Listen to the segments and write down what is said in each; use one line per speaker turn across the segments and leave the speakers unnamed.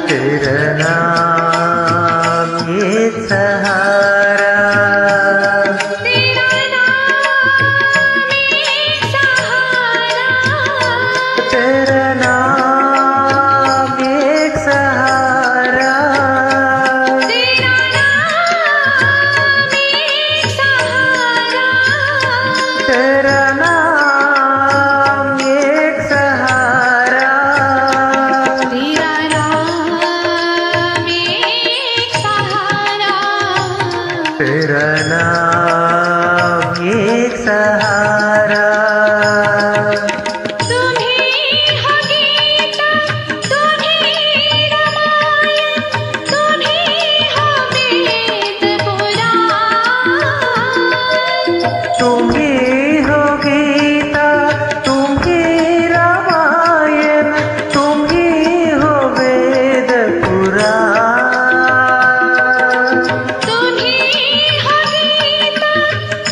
तेरा नाम एक सहारा,
तेरा नाम एक सहारा,
तेरा नाम एक सहारा,
तेरा नाम एक सहारा,
तेरा नाम एक सहारा,
तेरा नाम एक सहारा,
तेरा नाम एक सहारा।
तुम्हीं हो गीता, तुम्हीं रामायण, तुम्हीं हो वेद पुराण,
तुम ही हो गीता, तुम ही रामायण, तुम ही हो वेद पुराण,
तुम्हीं हो गीता,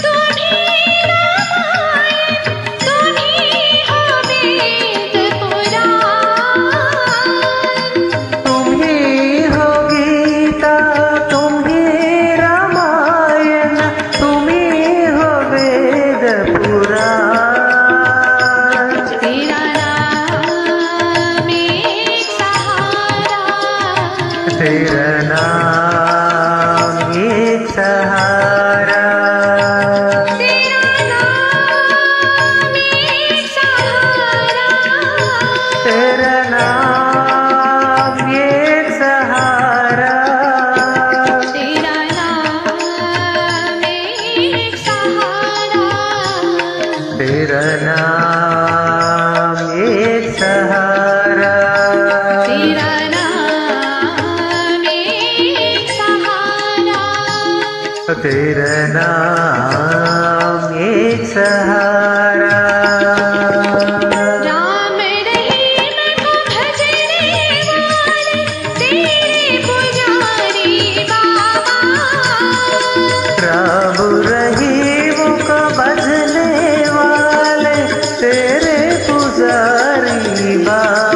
तुम्हीं रामायण, तुम्हीं हो वेद पुराण,
तुम ही हो गीता, तुम ही रामायण, तुम ही हो वेद पुराण।
तेरा नाम एक सहारा,
तेरा नाम एक सहारा,
तेरा नाम एक सहारा,
तेरा नाम एक सहारा,
तेरा नाम एक सहारा,
तेरा नाम एक सहारा,
तेरा नाम एक सहारा,
तेरा नाम एक सहारा।
राम रहीम को भजने वाले तेरे पुजारी बाबा,
राम रहीम को भजने वाले तेरे पुजारी बाबा,